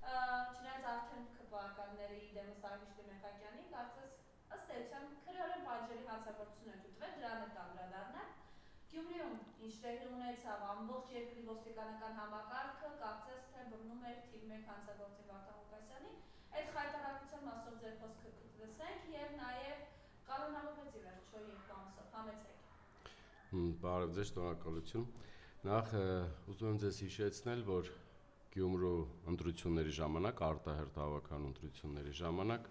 Չնայած արդեն քպականների դեմս Արգիշտի Մեխակյանի, կարծես ըստ էության քրեորեն պատժելի հանցագործություն է ճուտվել, դրան է կանդրադառնալ։ Գյումրիում ինչ տեղի ունեցավ ամբողջ երկրի ոստիկանական համակարգը, կարծես թե բռնում էր թիվ 1 հանցագործի Վարդան Ղուկասյանին, այդ խայտարակության մասով ձեր խոսքը կլսենք եւ նաեւ կանոնավորվեց ի վերջո 2 ամսով, համեցեք։ Բարև ձեզ, շնորհակալություն։ Նախ ուզում եմ ձեզ հիշեցնել, որ Գյումրու ընտրությունների ժամանակ, արտահերթ հավաքական ընտրությունների ժամանակ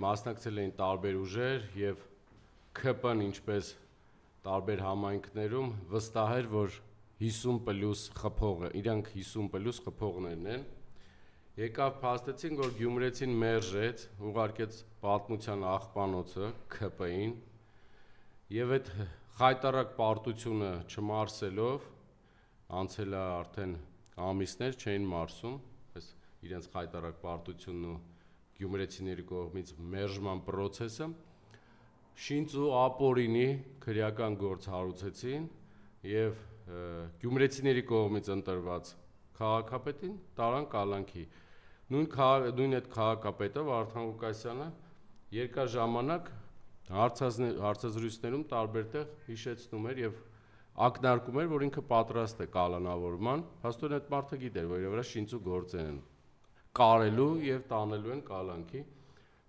մասնակցել էին տարբեր ուժեր եւ ՔՊ-ն ինչպես տարբեր համայնքներում վստահ էր, որ 50+ խփողը, իրանք 50+ խփողներն են։ Եկավ փաստեցին, որ գյումրեցին մերժեց, ուղարկեց պատմության աղբանոցը ՔՊ-ին եւ այդ խայտարակ պարտությունը չմարսելով անցել է արդեն ամիսներ չէին մարսում, այս իրենց խայտարակ պարտությունն ու գյումրեցիների կողմից մերժման process-ը շինծ ու ապօրինի քրեական գործ հարուցեցին եւ գյումրեցիների կողմից ընտրված քաղաքապետին տարան կալանքի։ Նույն այդ քաղաքապետը Վարդան Ղուկասյանը երկար ժամանակ հարցազրույցներում տարբերտեղ հիշեցնում էր եւ ակնարկում էր, որ ինքը պատրաստ է կալանավորման, հաստատ այդ մարդը գիտեր, որ իր վրա շինծու գործեր են կարելու եւ տանելու են կալանքի։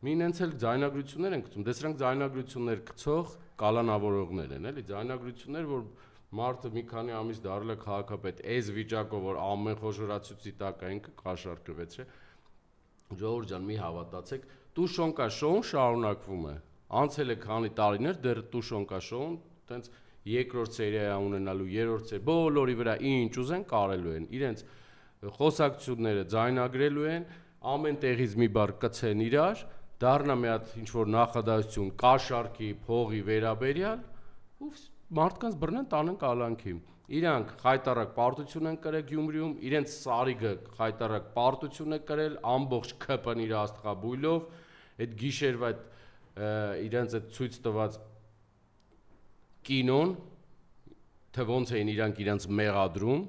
Մին հենց էլ ձայնագրություններ են գցում, դե սրանք ձայնագրություններ գցող կալանավորողներ են, էլի, ձայնագրություններ, որ մարդը մի քանի ամիս դարել է քաղաքապետ, այս վիճակով, որ ամեն խոշորացուցի տակ է ինքը կաշառքվեց, չէ։ Ժողովուրդ ջան, մի հավատացեք, Տուշոնկա շոուն շարունակվում է։ Անցել է քանի տարիներ, դեռ Տուշոնկա շոուն, տենց երկրորդ սերիա ունենալու, երրորդ սեր, բոլորի վրա ինչ ուզեն կարելու են, իրենց խոսակցությունները ձայնագրելու են, ամեն տեղից մի բառ կցեն իրար, դառնա մի հատ ինչ-որ նախադասություն կաշառքի, փողի վերաբերյալ, ու մարդկանց բռնեն տանեն կալանքի։ Իրանք խայտարակ պարտություն են կրել Գյումրիում, իրենց սարիգը խայտարակ պարտություն է կրել, ամբողջ ՔՊ-ն իր աստղաբույլով, այդ գիշերվա իրենց այդ ցույց տված կինոն, թե ոնց էին իրանք իրենց մեղադրում,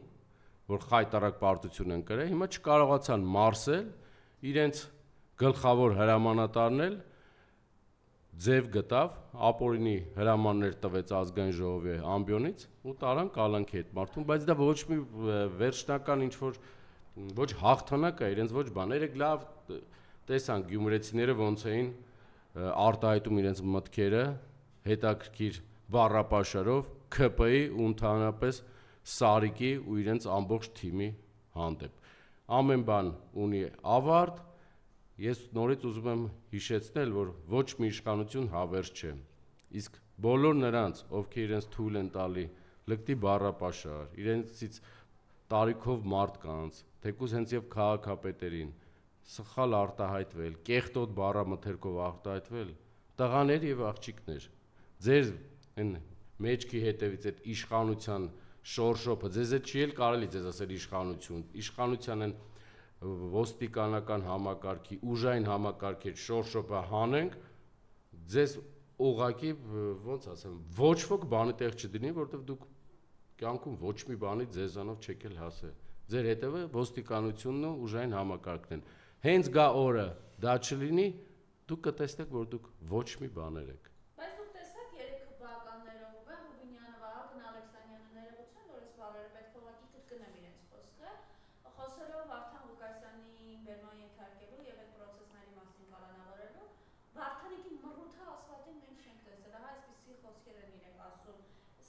որ խայտարակ պարտություն են կրել, հիմա չկարողացան մարսել, իրենց գլխավոր հրամանատարն էլ ձև գտավ, ապօրինի հրամաններ տվեց ազգային ժողովի ամբիոնից ու տարան կալանքի այդ մարդուն, բայց դա ոչ մի վերջնական ինչ-որ ոչ հաղթանակ է, իրենց ոչ բան, երեք լավ տեսան գյումրեցիները ոնց էին արտահայտում իրենց մտքերը հետաքրքիր բառապաշարով ՔՊ-ի ու ընդհանրապես Սարիկի ու իրենց ամբողջ թիմի հանդեպ։ Ամեն բան ունի ավարտ, ես նորից ուզում եմ հիշեցնել, որ ոչ մի իշխանություն հավերժ չէ, իսկ բոլոր նրանց, ովքեր իրենց թույլ են տալի լկտի բառապաշար, իրենցից տարիքով մարդկանց, թեկուզ հենց եւ քաղաքապետերին, սխալ արտահայտվել, կեղտոտ բառամթերքով արտահայտվել, տղաներ եւ աղջիկներ, ձեր այն մեջքի հետևից այդ իշխանության շորշոփը, ձեզ այդ չի էլ կարելի ձեզ ասել իշխանություն, իշխանության են ոստիկանական համակարգի, ուժային համակարգի շորշոփը հանենք, ձեզ ուղղակի ոնց ասեմ, ոչ ոք բանի տեղ չդնի, որովհետև դուք կյանքում ոչ մի բանի ձեզանով չեք էլ հասել։ Ձեր հետևը ոստիկանությունն ու ուժային համակարգն են։ Հենց գա օրը դա չլինի, դուք կտեսնեք, որ դուք ոչ մի բաներ եք։ Բայց դուք տեսաք 3 քպականները Ռուբեն Ռուբինյանը, Վահագն Ալեքսանյանը ներողություն, որ այս բառերը պետք է ուղղակի կրկնեմ իրենց խոսքը, խոսելով Վարդան Ղուկասյանի բերման ենթարկելու եւ այդ process-ների մասին կալանավորելու, Վարդանիկի մռութը ասֆալտին մենք չենք տեսել, ահա այսպիսի խոսքեր են իրենք ասում։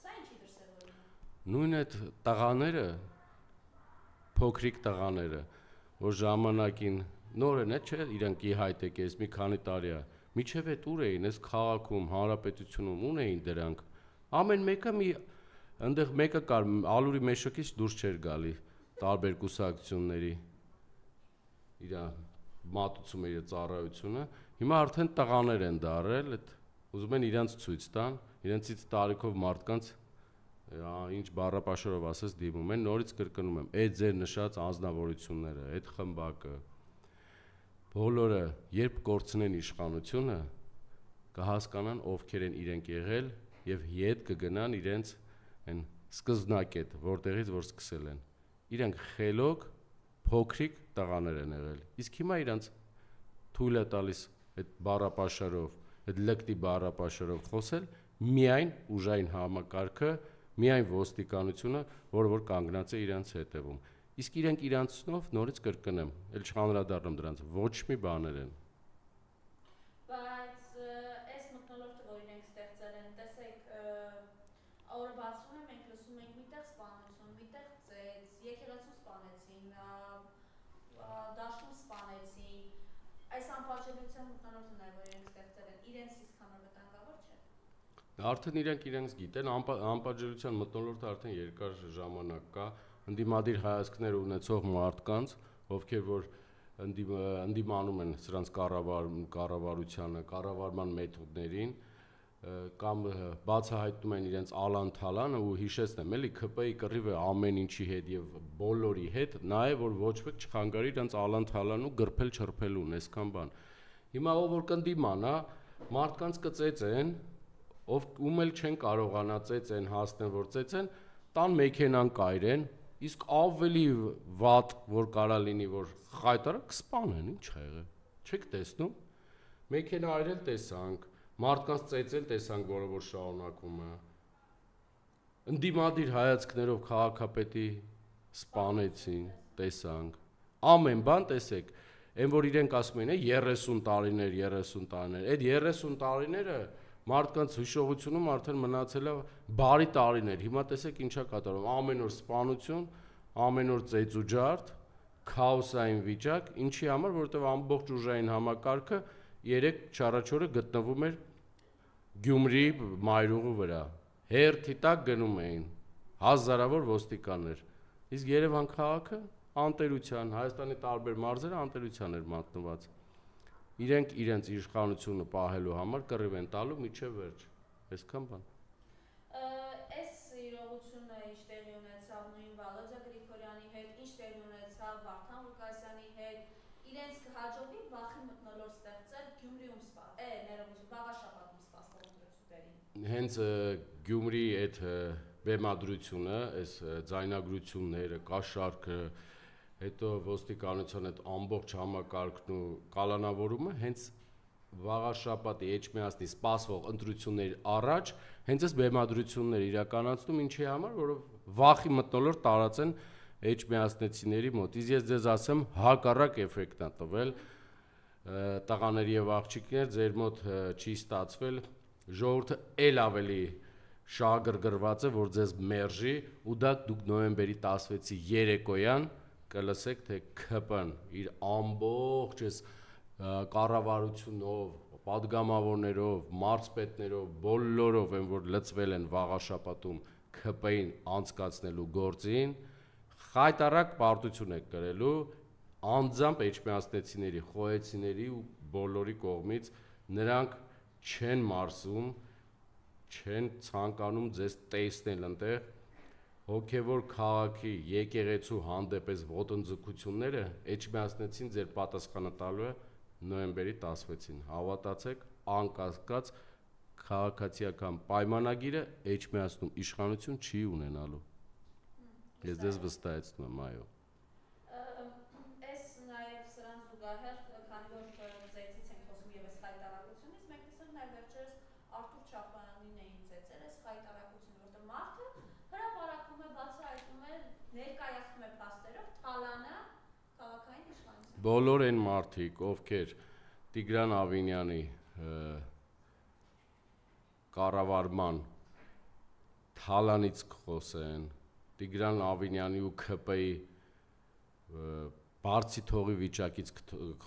Սա ինչի դրսևորում է։ Նույն այդ տղաները, փոքրիկ տղաները, որ ժամանակին նոր են, չէ, իրանք ի հայտ եկես մի քանի տարի է, միջև այդ ուր էին, այս քաղաքում, հանրապետությունում ունեին դրանք։ Ամեն մեկը մի այնտեղ մեկը կար, ալուրի մեշոկից դուրս չէր գալի, տարբեր կուսակցությունների իր մատուցում իր ծառայությունը, հիմա արդեն տղաներ են դարել, այդ ուզում են իրանց ցույց տան, իրենցից տարիքով մարդկանց ինչ բառապաշարով ասես դիմում են, նորից կրկնում եմ, այդ ձեր նշած անձնավորությունները, այդ խմբակը, բոլորը երբ կորցնեն իշխանությունը, կհասկանան ովքեր են իրենք եղել եւ ետ կգնան իրենց այն սկզբնակետ, որտեղից որ սկսել են։ Իրենք խելոք փոքրիկ տղաներ են եղել։ Իսկ հիմա իրանց թույլ է տալիս այդ բառապաշարով, այդ լկտի բառապաշարով խոսել միայն ուժային համակարգը, միայն ոստիկանությունը, որ կանգնած է իրանց հետևում։ Իսկ իրենք իրանցնով նորից կրկնեմ, ել չխանդրադառնամ դրանց, ոչ մի բաներ են։ Բայց այս մթնոլորտը, որ իրենք ստեղծել են, տեսեք, օրը բացվում է, մենք լսում ենք միտեղ սպանություն, միտեղ ծեծ, եկեղեցու սպանեցին, դաշտում սպանեցին, այս անպատժելիության մթնոլորտն է, որ իրենք ստեղծել են, իրենց իսկ համար վտանգավոր չէ։ Արդեն իրենք գիտեն, անպատժելիության մթնոլորտը արդեն երկար ժամանակ կա, ընդդիմադիր հայացքներ ունեցող մարդկանց, ովքեր որ ընդդիմանում են սրանց կառավարությանը, կառավարման մեթոդներին, կամ բացահայտում են իրենց ալան-թալանը ու հիշեցնեմ, էլի ՔՊ-ի կռիվը ամեն ինչի հետ եւ բոլորի հետ, նաեւ որ ոչ ոք չխանգարի իրենց ալան-թալան ու գրփել չրփելուն, այսքան բան։ Հիմա ով որ կնդիմանա, մարդկանց կծեծեն, ում էլ չեն կարողանա ծեծեն, հասնեն որ ծեծեն, տան մեքենան կայրեն, իսկ ավելի վատ որ կարա լինի, որ խայտարը կսպանեն, ինչ ա եղել։ Չեք տեսնում։ Մեքենա այրել տեսանք, մարդկանց ծեծել տեսանք, որը որ շարունակում է։ Ընդդիմադիր հայացքներով քաղաքապետի սպանեցին, տեսանք։ Ամեն բան տեսեք, այն որ իրենք ասում են 30 տարիներ, այդ 30 տարիները մարդկանց հիշողությունում արդեն մնացել է բարի տարիներ։ Հիմա տեսեք ինչա կատարվում, ամեն օր սպանություն, ամեն օր ծեծուջարդ, քաոսային վիճակ, ինչի համար, որովհետև ամբողջ ուժային համակարգը 3-4 օրը գտնվում էր Գյումրիի մայրուղու վրա։ Հերթի տակ գնում էին հազարավոր ոստիկաններ։ Իսկ Երևան քաղաքը անտերության, Հայաստանի տարբեր մարզերը անտերության էր մատնված։ Իրենք իրենց իշխանությունը պահելու համար կռիվ են տալու միջև վերջ, այսքան բան։ Այս իրողությունը ինչ տեղի ունեցավ նույն Վալոդիա Գրիգորյանի հետ, ինչ տեղի ունեցավ Վարդան Ղուկասյանի հետ, իրենց կհաջողվի վախի մթնոլորտ ստեղծել Գյումրիում Վաղաշաբաթում սպասվող ընտրություններին։ Հենց Գյումրիի այդ բեմադրությունը, այս ձայնագրությունները, կաշառքը, հետո ոստիկանության այդ ամբողջ համակարգն ու կալանավորումը հենց վաղաշաբաթի Էջմիածնի սպասվող ընտրությունների առաջ հենց այս բեմադրությունները իրականացնում ինչի համար, որով վախի մթնոլորտ տարածեն էջմիածնեցիների մոտ։ Իսկ ես ձեզ ասեմ, հակառակ էֆեկտն է տվել, տղաների եւ աղջիկներ, ձեր մոտ չի ստացվել, ժողովուրդը ել ավելի շահագրգռված է, որ ձեզ մերժի, ու դա դուք նոյեմբերի 16-ի երեկոյան կլսեք, թե ՔՊ-ն իր ամբողջ այս կառավարությունով, պատգամավորներով, մարզպետներով, բոլորով են, որ լծվել են վաղաշաբաթում ՔՊ-ին անցկացնելու գործին, խայտարակ պարտություն է կրելու անձամբ էջմիածնեցիների, խոհեցիների ու բոլորի կողմից, նրանք չեն մարզում, չեն ցանկանում ձեզ տեսնել այնտեղ, հոգևոր քաղաքի եկեղեցու հանդեպ այս ոտնձգությունները Էջմիածնեցին ձեր պատասխանը տալու է նոյեմբերի 16-ին։ Հավատացեք, անկասկած քաղաքացիական պայմանագիրը Էջմիածնում իշխանություն չի ունենալու։ Ես ձեզ վստահեցնում եմ, այո։ Այս նաև սրան զուգահեռ, քանի որ ծեծից ենք խոսում եւ այս խայտարակությունից, մենք տեսանք նաև վերջերս Արթուր Չապայանին էին ծեծել այս խայտարակությունը, որտեղ մարդը հրապարակում է, բացահայտում է, ներկայացնում է փաստերով թալանը քաղաքային իշխանության։ Բոլոր այն մարդիկ, ովքեր Տիգրան Ավինյանի կառավարման թալանից խոսեն, Տիգրան Ավինյանի ու ՔՊ-ի բարձի թողի վիճակից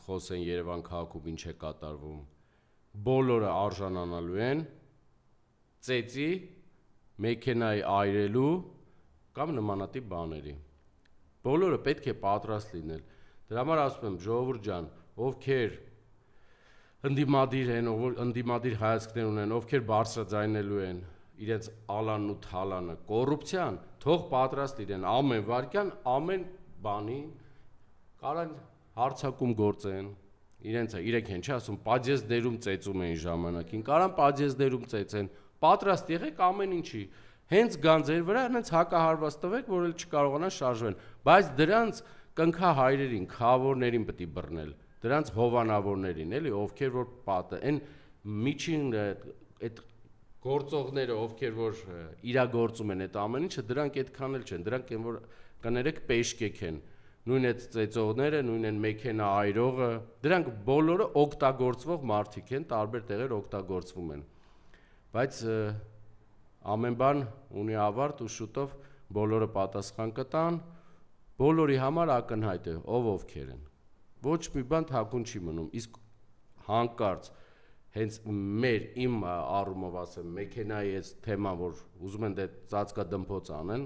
խոսեն Երևան քաղաքում ինչ է կատարվում, բոլորը արժանանալու են ծեծի, մեքենայի այրելու կամ նմանատիպ բաների։ Բոլորը պետք է պատրաստ լինել։ Դրա համար ասում եմ, ժողովուրդ ջան, ովքեր ընդդիմադիր են, ընդդիմադիր հայացքներ ունեն, ովքեր բարձրաձայնելու են իրենց ալանն ու թալանը կոռուպցիան, թող պատրաստ լինեն ամեն վարքյան, ամեն բանի կարան հարցակում գործեն, իրենք են չի ասում, պադյեզդերում ծեծում էին ժամանակին, կարան պադյեզդերում ծեծեն, պատրաստ եղեք ամեն ինչի, հենց գան ձեր վրա, հենց հակահարված տվեք, որ էլ չկարողանան շարժվեն, բայց դրանց կնքահայրերին, քահավորներին պետք է բռնել, դրանց հովանավորներին, էլի, ովքեր որ պատը, այն միջին այդ գործողները, ովքեր որ իրագործում են այդ ամեն ինչը, դրանք այդքան էլ չեն, դրանք են որ կներեք պեշկեք են, նույն այդ ծեծողները, նույն այն մեքենա այրողը, դրանք բոլորը օգտագործվող մարդիկ են, տարբեր տեղեր օգտագործվում են, բայց ամեն բան ունի ավարտ ու շուտով բոլորը պատասխան կտան, բոլորի համար ակնհայտ է, ովքեր են, ոչ մի բան թաքուն չի մնում, իսկ հանկարծ հենց իմ առումով ասեմ, մեքենայի այս թեման, որ ուզում են դե ծածկադմփոց անեն,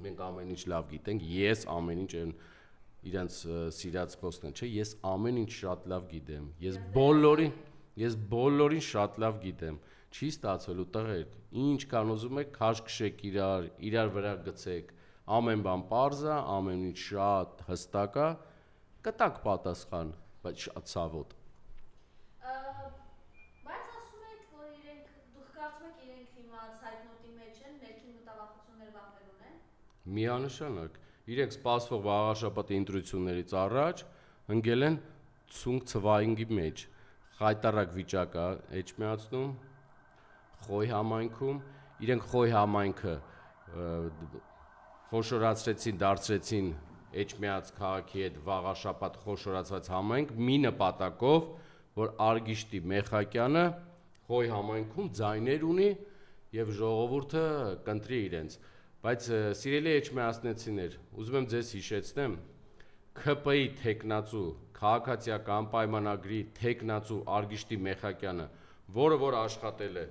մենք ամեն ինչ լավ գիտենք, ես ամեն ինչ իրանց սիրած խոսքն չէ, ես ամեն ինչ շատ լավ գիտեմ, ես բոլորին շատ լավ գիտեմ, չի ստացվելու տղերք, ինչքան ուզում եք, քաշքշեք իրար վրա գցեք, ամեն բան պարզ է, ամեն ինչ շատ հստակ է, կտակ պատասխան, բայց շատ ցավոտ։ Միանշանակ, իրենք սպասվող վաղաշաբաթի ընտրություններից առաջ ընկել են ցունկ ցվայինգի մեջ, խայտարակ վիճակ է էջմիածնում, Խոյ համայնքում, իրենք Խոյ համայնքը խոշորացրեցին, դարձրեցին Էջմիած քաղաքի հետ վաղաշաբաթ խոշորացված համայնք մի նպատակով, որ Արգիշտի Մեխակյանը Խոյ համայնքում ձայներ ունի եւ ժողովուրդը կընտրի իրենց։ Բայց սիրելի էջմիածնեցիներ, ուզում եմ ձեզ հիշեցնեմ, ՔՊ-ի թեկնածու, քաղաքացիական պայմանագրի թեկնածու Արգիշտի Մեխակյանը, որը որ աշխատել է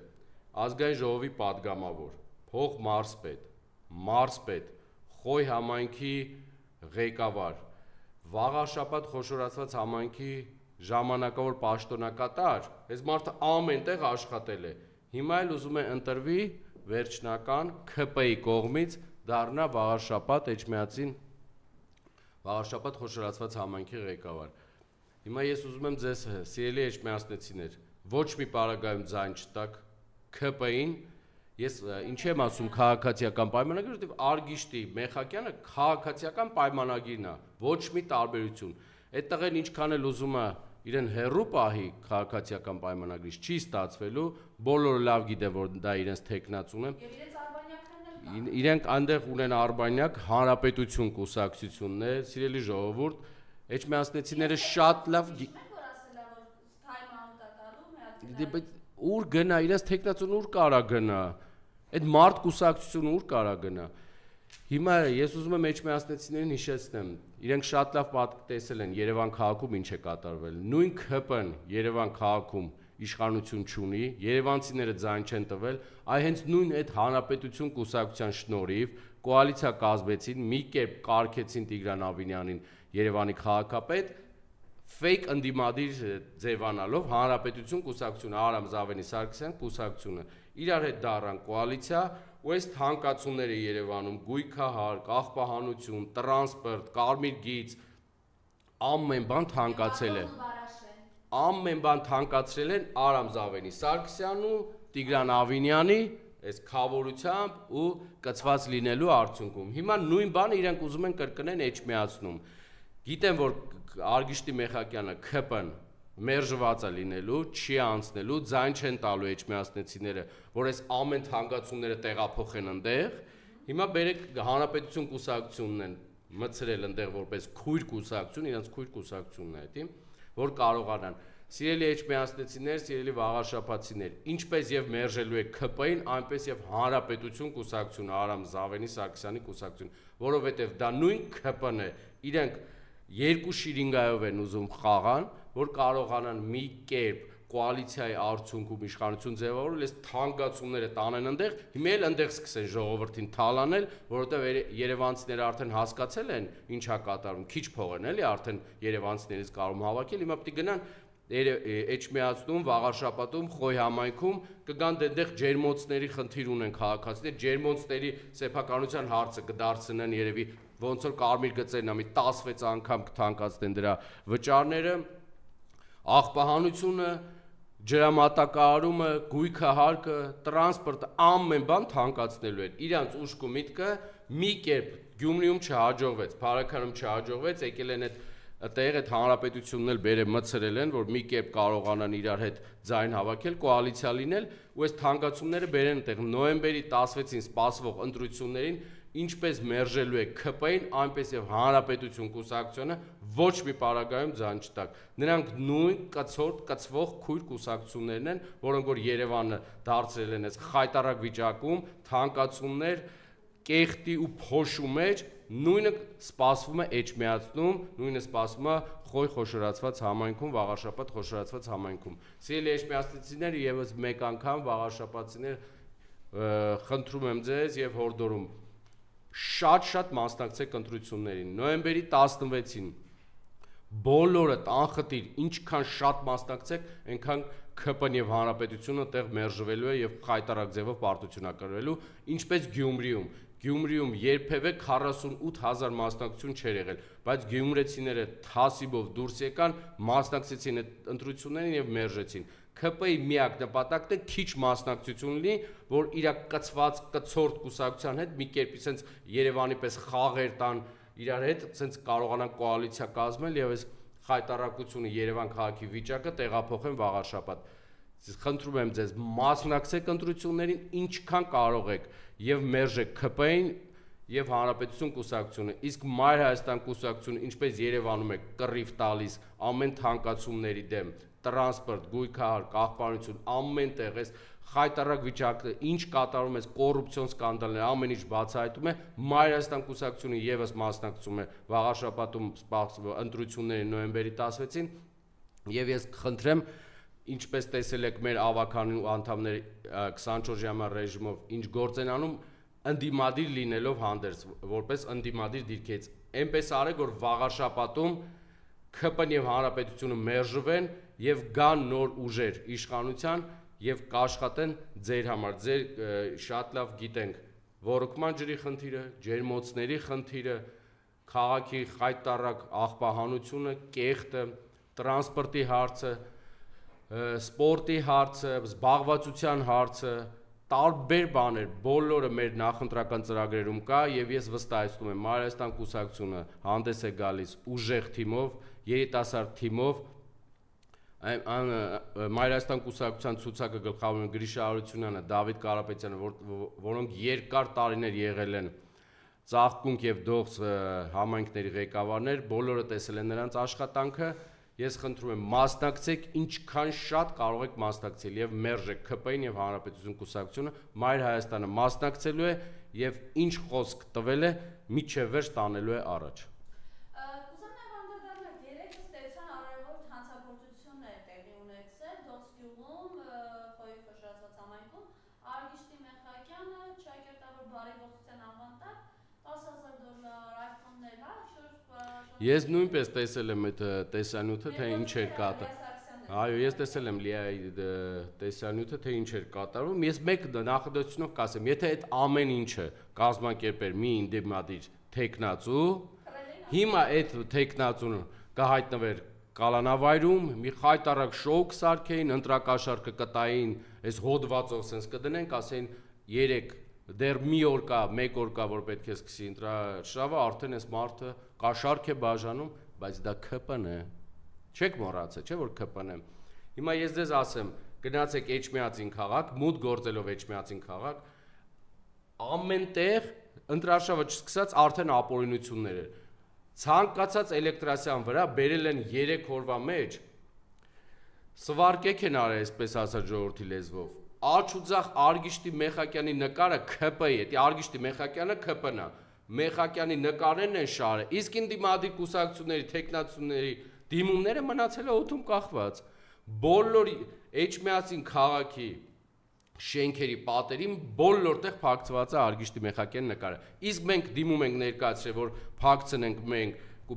ազգային ժողովի падգամավոր, փող մարզպետ, Խոյ համայնքի ղեկավար, վաղաշաբաթ խոշորացված համայնքի ժամանակավոր պաշտոնակատար, այս մարդը ամեն տեղ աշխատել է, հիմա էլ ուզում է ընտրվի վերջնական ՔՊ-ի կողմից դառնա վաղաշաբաթ էջմիածին վաղաշաբաթ խոշորացված համայնքի ղեկավար։ Հիմա ես ուզում եմ ձեզ սիրելի էջմիածնեցիներ, ոչ մի պարագայում ձայն չտաք ՔՊ-ին, ես ինչի եմ ասում քաղաքացիական պայմանագիր, որովհետև Արգիշտի Մեխակյանը քաղաքացիական պայմանագիրն է, ոչ մի տարբերություն։ Այդ տղեն ինչքան էլ ուզում է իրեն հերրու պահի քաղաքացիական պայմանագրից չի ստացվելու, բոլորը լավ գիտեն, որ դա իրենց թեկնածուն է։ Իրենք այնտեղ ունեն արբանյակ, հանրապետություն կուսակցությունն է, սիրելի ժողովուրդ, էջմիածնեցիները շատ լավ ուր գնա, իրենց թեկնածուն ուր կարա գնա, այդ մարդ կուսակցությունը ուր կարա գնա։ Հիմա ես ուզում եմ էջմիածնեցիներին հիշեցնեմ, իրենք շատ լավ տեսել են Երևան քաղաքում ինչ է կատարվել, նույն ՔՊ-ն Երևան քաղաքում իշխանություն չունի, երևանցիները ձայն չեն տվել, այ հենց նույն այդ հանրապետություն կուսակցության շնորհիվ կոալիցիա կազմեցին, մի կերպ կարգեցին Տիգրան Ավինյանին Երևանի քաղաքապետ, fake ընդդիմադիր ձևանալով հանրապետություն կուսակցությունը, Արամ Զավենի Սարգսյան կուսակցությունը, իրար հետ դառան կոալիցիա, ու այս թանկացումները Երևանում, գույքահարկ, աղբահանություն, տրանսպորտ, կարմիր գիծ, ամեն բան թանկացել է։ Ամեն բան թանկացրել են Արամ Զավենի Սարգսյանն ու Տիգրան Ավինյանի այս խավորությամբ ու կծված լինելու արդյունքում։ Հիմա նույն բանը իրենք ուզում են կրկնեն էջմիածնում։ Գիտեն, որ Արգիշտի Մեխակյանը ՔՊ-ն մերժված է լինելու, չի անցնելու, ձայն չեն տալու էջմիածնեցիները, որ այս ամեն թանկացումները տեղափոխեն ընդեղ։ Հիմա բերեք հանրապետություն կուսակցությունն են մցրել ընդեղ որպես քույր կուսակցություն, իրենց քույր կուսակցությունն է, էտի, որ կարողանան։ Սիրելի էջմիածնեցիներ, սիրելի վաղաշաբաթցիներ, ինչպես եւ մերժելու է ՔՊ-ին, այնպես եւ հանրապետություն կուսակցությունը, Արամ Զավենի Սարգսյանի կուսակցություն, որովհետեւ դա նույն ՔՊ-ն է, իրենք երկու շիրինգայով են ուզում խաղան, որ կարողանան մի կերպ կոալիցիայի արդյունքում իշխանություն ձևավորել, այս թանկացումները տանեն ընդեղ, հիմա էլ ընդեղ սկսեն ժողովրդին թալանել, որովհետև երևանցիները արդեն հասկացել են ինչա կատարում, քիչ փող են էլի արդեն երևանցիներից կարում հավաքել, հիմա պետք է գնան Էջմիածնում, վաղաշաբաթում, Խոյ համայնքում կգան դեռ ջերմոցների խնդիր ունեն քաղաքացիներ, ջերմոցների սեփականության հարցը կդարձնեն երևի ոնց որ կարմիր գծերն ամի 16 անգամ կթանկացնեն դրա վճարները, աղբահանությունը, ջրամատակարարումը, գույքահարկը, տրանսպորտը ամեն բան թանկացնելու են։ Իրանց ուշք ու միտքը մի կերպ Գյումրիում չհաջողվեց, Փարաքանում չհաջողվեց, եկել են այդտեղ այդ հանրապետությունն էլ բերե մցրել են, որ մի կերպ կարողանան իրար հետ ձայն հավաքել, կոալիցիա լինել, ու այս թանկացումները բերեն այդտեղ նոյեմբերի 16-ին սպասվող ընտրություններին ինչպես մերժելու է ՔՊ-ին, այնպես եւ Հանրապետություն կուսակցությունը ոչ մի պարագայում ձայն չտակ։ Նրանք նույն կծվող քույր կուսակցություններն են, որոնք որ Երևանը դարձրել են այս խայտարակ վիճակում, թանկացումներ, կեղտի ու փոշու մեջ, նույնը սպասվում է էջմիածնում, նույնը սպասվում է Խոյ խոշորացված համայնքում, Վաղարշապատ խոշորացված համայնքում։ Սիրելի էջմիածնիցիներ, եւս մեկ անգամ Վաղարշապատցիներ խնդրում եմ ձեզ եւ հորդորում շատ մասնակցեք ընտրություններին։ Նոյեմբերի 16-ին բոլորը անխտիր ինչքան շատ մասնակցեք, այնքան ՔՊ-ն եւ Հանրապետությունը տեղ մերժվելու է եւ խայտարակ ձևով պարտությունակրվելու, ինչպես Գյումրիում երբևէ 48000 մասնակցություն չէր եղել, բայց գյումրեցիները թասիբով դուրս եկան, մասնակցեցին այդ ընտրություններին եւ մերժեցին։ ՔՊ-ի միակ նպատակն է քիչ մասնակցություն լինի, որ իր կծված կցորդ կուսակցության հետ մի կերպ ասենց Երևանի պես խաղեր տան իրար հետ, ասենց կարողանան կոալիցիա կազմել եւ այս խայտարակությունը Երևան քաղաքի վիճակը տեղափոխեն Վաղարշապատ։ Խնդրում եմ ձեզ, մասնակցեք ընտրություններին ինչքան կարող եք եւ մերժեք ՔՊ-ին եւ Հանրապետություն կուսակցությունը, իսկ Մայր Հայաստան կուսակցությունը ինչպես Երևանում է կռիվ տալիս ամեն թանկացումների դեմ, տրանսպորտ, գույքահար, կաղպարություն, ամեն տեղ այս խայտարակ վիճակը, ինչ կատարում է կոռուպցիոն սկանդալներ, ամեն ինչ բացահայտում է, Մայր Հայաստան կուսակցությունը եւս մասնակցում է Վաղարշապատում սպասվող ընտրությունների նոյեմբերի 16-ին եւ ես խնդրեմ, ինչպես տեսել եք մեր ավականու անդամների 24 ժամյա ռեժիմով ինչ գործ են անում, ընդդիմադիր լինելով հանդերձ, որպես ընդդիմադիր դիրքից, այնպես արեք, որ Վաղարշապատում ՔՊ-ն եւ Հանրապետությունը մերժվեն եւ գան նոր ուժեր իշխանության եւ կաշխատեն ձեր համար, ձեր շատ լավ գիտենք ոռոգման ջրի խնդիրը, ջերմոցների խնդիրը, քաղաքի խայտարակ աղբահանությունը, կեղտը, տրանսպորտի հարցը, սպորտի հարցը, զբաղվածության հարցը, տարբեր բաներ, բոլորը մեր նախընտրական ծրագրերում կա եւ ես վստահեցնում եմ Մայր Հայաստան կուսակցությունը հանդես է գալիս ուժեղ թիմով, երիտասարդ թիմով, Մայր Հայաստան կուսակցության ցուցակը գլխավորում Գրիշա Արությունյանը, Դավիթ Կարապետյանը, որոնք երկար տարիներ եղել են Ծաղկունք եւ Դողս համայնքների ղեկավարներ, բոլորը տեսել են նրանց աշխատանքը։ Ես խնդրում եմ մասնակցեք ինչքան շատ կարող եք մասնակցել եւ մերժեք ՔՊ-ին եւ Հանրապետություն կուսակցությունը, Մայր Հայաստանը մասնակցելու է եւ ինչ խոսք տվել է, միջև վերջ տանելու է առաջ։ Կուզեմ նաեւ անդրադառնալ երեք ստեցան արևոտ հանցագործություններ տեղի ունեցել Դոսկյուղում, Խոյի խոշորացված համայնքում, Արգիշտի Մեխակյանը, ճակերտավոր բարեգործության անվան տակ $10,000 iPhone-ներ, հա, Ես նույնպես տեսել եմ այդ տեսանյութը, թե ինչ էր կատարվում։ Այո, ես տեսել եմ Լիայի տեսանյութը, թե ինչ էր կատարվում։ Ես մեկ նախադասությունով կասեմ, եթե այդ ամեն ինչը կազմակերպեր մի ինդիմադիր տեխնացու, հիմա այդ տեխնացուն կհայտնվեր կալանավայրում, մի խայտարակ շոու կսարքեին, ընտրակաշառքը կտային, այս հոդվածով sense կդնեն, կասեին 3 դեռ մի օր կա, մեկ օր կա, որ պետք է սկսի ընտրաշավը, արդեն այս մարդը կաշառք է բաժանում, բայց դա ՔՊ-ն է։ Չեք մոռացել, չէ՞ որ ՔՊ-ն է։ Հիմա ես ձեզ ասեմ, գնացեք Էջմիածին քաղաք, մուտք գործելով Էջմիածին քաղաք, ամենտեղ ընտրաշավը չսկսած արդեն ապօրինություններ էր։ Ցանկացած էլեկտրասյան վրա բերել են 3 օրվա մեջ, սվարկեք են արել, այսպես ասած ժողովրդի լեզվով։ Աչուձախ Արգիշտի Մեխակյանի նկարը ՔՊ-ի է, Արգիշտի Մեխակյանը ՔՊ-ն է, Մեխակյանի նկարներն են շարը, իսկ ինդիմադիր կուսակցությունների, տեխնացուների դիմումները մնացել է օդում կախված։ Բոլոր Էջմիածին քաղաքի շենքերի պատերին բոլորտեղ փակցված է Արգիշտի Մեխակյանի նկարը։ Իսկ մենք դիմում ենք ներկայացրել, որ փակցնենք մենք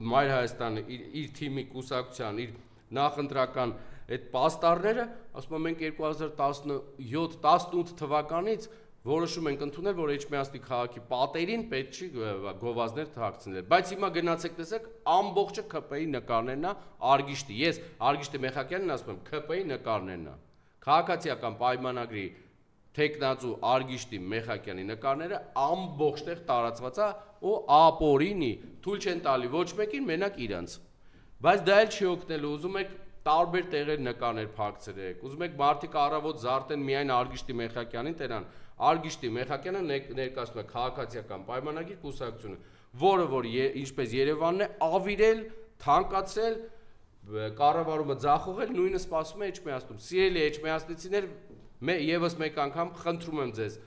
Մայր Հայաստանը իր թիմի կուսակցության, իր նախընտրական այդ պաստառները, ասում եմ մենք 2017-18 թվականից որոշում ենք ընդունել, որ Էջմիածնի քաղաքի պատերին պետք չի գովազդներ թաքցնել։ Բայց հիմա գնացեք տեսեք, ամբողջը ՔՊ-ի նկարներն է, Արգիշտի։ Ես Արգիշտի Մեխակյանին ասում եմ, ՔՊ-ի նկարներն է։ Քաղաքացիական պայմանագրի տեխնացու Արգիշտի Մեխակյանի նկարները ամբողջտեղ տարածված է ու ապորինի թույլ չեն տալի ոչ մեկին, մենակ իրանց։ Բայց դա էլ չի օգնելու, ուզում եք տարբեր տեղեր նկաներ փակցրեք, ուզում եք մարդիկ առավոտ զարտեն միայն Արգիշտի Մեխակյանին տենան, Արգիշտի Մեխակյանը ներկայացնում է քաղաքացիական պայմանագիր կուսակցությունը, որը որ ինչպես Երևանն է ավիրել, թանկացրել, կառավարումը ձախողել, նույնը սպասում է Էջմիածնում։ Սիրելի էջմիածնիցիներ, եւս մեկ անգամ խնդրում եմ ձեզ,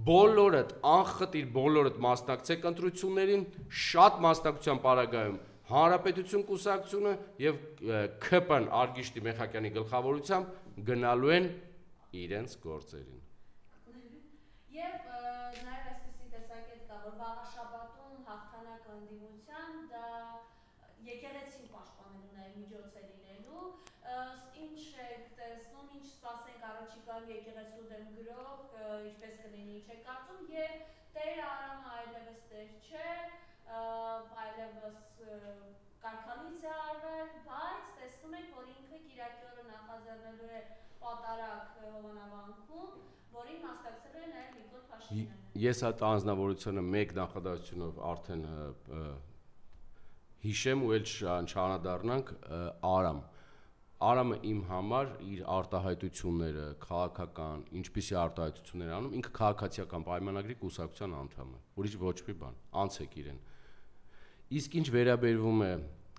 բոլորդ անխտիր բոլորդ մասնակցեք ընտրություններին, շատ մասնակցության պարագայում Հանրապետություն կուսակցությունը եւ ՔՊ-ն Արգիշտի Մեխակյանի գլխավորությամբ գնալու են իրենց գործերին։ Եվ նաեւ այսպեսի տեսակետ կա, որ վաղաշաբաթում հաղթանակ ընդդիմության դա եկեղեցին պաշտպանելու նաեւ միջոց է լինելու, ինչ եք տեսնում, ինչ սպասենք առաջիկայում եկեղեցու դեմ գրող, ինչպես կլինի, ինչ եք կարծում, եւ Տեր Արամը այլևս տեր չէ, այլևս կարգանից է արվել, բայց տեսնում եք, որ ինքը Կիրակի օրը նախաձեռնելու է պատարակ հովանավանքում, որին մասնակցել է նաեւ Նիկոլ Փաշինյանը։ Ես այդ անձնավորությունը մեկ նախադասությունով արդեն հիշեմ ու էլ չանադառնանք Արամ։ Արամը իմ համար իր արտահայտությունները, քաղաքական, ինչպիսի արտահայտություններ անում, ինքը քաղաքացիական պայմանագրի կուսակցության անդամ է, ուրիշ ոչ մի բան, անցեք իրեն։ Իսկ ինչ վերաբերվում է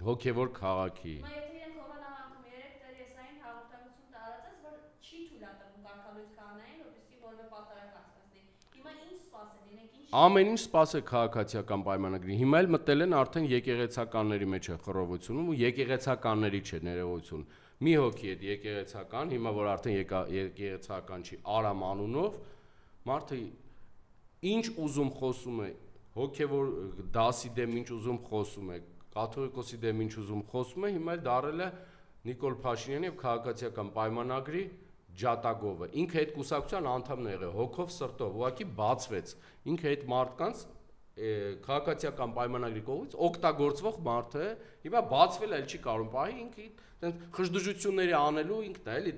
հոգևոր քաղաքի։ Եթե իրենք հովանավանքում 3 տերեսային հաղորդակցություն տարածած, որ չի թույլատրվում կարգալույց կանային, որպեսզի որևէ պատարակ անցկացնի։ Հիմա ինչ սպասել, իրենք ինչ Ամեն ինչ սպասեք քաղաքացիական պայմանագրի։ Հիմա էլ մտել են արդեն եկեղեցականների մեջ է խռովությունում ու եկեղեցականների չէ ներողություն։ Մի հոգի է եկեղեցական, հիմա որ արդեն եկեղեցական չի, Արամ անունով, մարդը ինչ ուզում խոսում է, հոգևոր դասի դեմ ինչ ուզում խոսում է, կաթողիկոսի դեմ ինչ ուզում խոսում է, հիմա էլ դարել է Նիկոլ Փաշինյանի եւ քաղաքացիական պայմանագրի ջատագովը։ Ինքը այդ կուսակցության անդամն է եղել, հոգով սրտով, ուղղակի բացվեց։ Ինքը այդ մարդկանց քաղաքացիական պայմանագրի կողմից օգտագործվող մարդ է, հիմա բացվել էլ չի կարող պահի, ինքը այդպես խժդժությունների անելու ինքն է, էլի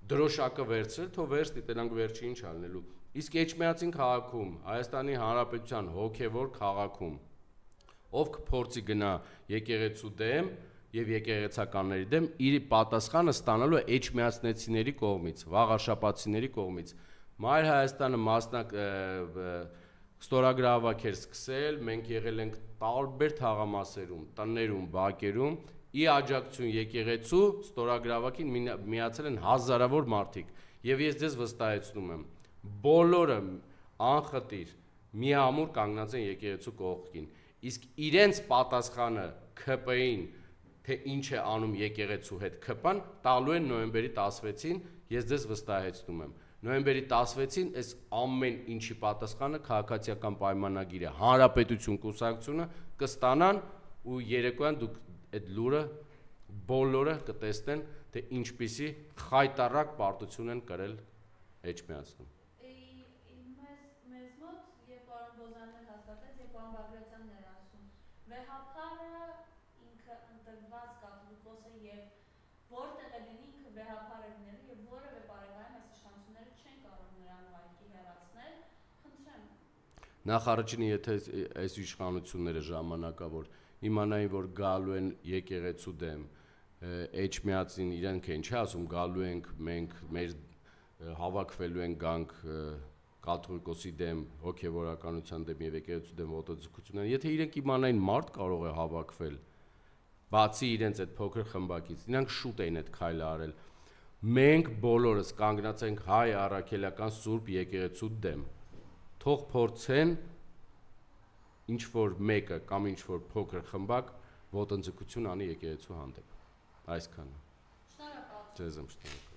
դրոշակը վերցրել, թող վերցնի, տենանք վերջի ինչ անելու։ Իսկ Էջմիածին քաղաքում, Հայաստանի Հանրապետության հոգևոր քաղաքում, ով կփորձի գնա եկեղեցու դեմ եւ եկեղեցականների դեմ, իր պատասխանը ստանալու է էջմիածնեցիների կողմից, վաղաշաբաթցիների կողմից։ Մայր Հայաստանը ստորագրավակեր սկսել, մենք եղել ենք տարբեր թաղամասերում, տներում, բակերում, ի աջակցություն եկեղեցու ստորագրավակին միացել են հազարավոր մարդիկ, եւ ես ձեզ վստահեցնում եմ, բոլորը անխտիր միամուր կանգնած են եկեղեցու կողքին, իսկ իրենց պատասխանը ՔՊ-ին, թե ինչ է անում եկեղեցու հետ ՔՊ-ն, տալու են նոյեմբերի 16-ին, ես ձեզ վստահեցնում եմ։ Նոյեմբերի 16-ին այս ամեն ինչի պատասխանը քաղաքացիական պայմանագիրը, Հանրապետություն կուսակցությունը կստանան ու երեկոյան դուք այդ լուրը բոլորը կտեսնեն, թե ինչպիսի խայտառակ պարտություն են կրել Էջմիածնում։ Մեզ մոտ եւ պարոն Բոզյանն հաստատեց եւ պարոն Բագրատյանն էր ասում, վեհապարը ինքը ընտրված կաթողիկոս է եւ որտեղ է լինի ինքը վեհապար է լինելու եւ որևէ բարեկայում այս իշխանությունները չեն կարող նրան ուղղակի հեռացնել, խնդրեմ։ Նախ առաջինը, եթե այս իշխանությունները ժամանակավոր իմանային, որ գալու են եկեղեցու դեմ, Էջմիածին իրենք են չի ասում, գալու ենք մենք, մեր հավաքվելու են գանք կաթողիկոսի դեմ, հոգևորականության դեմ եւ եկեղեցու դեմ ոտոձգություններ, եթե իրենք իմանային մարդ կարող է հավաքվել, բացի իրենց այդ փոքր խմբակից, իրանք շուտ էին այդ քայլը արել։ Մենք բոլորս կանգնած ենք հայ առաքելական Սուրբ եկեղեցու դեմ։ Թող փորձեն ինչ որ մեկը կամ ինչ որ փոքր խմբակ ոտնձգություն անի եկեղեցու հանդեպ։ Այսքանը։ Շնորհակալ։ Ձեզ եմ շնորհակալ։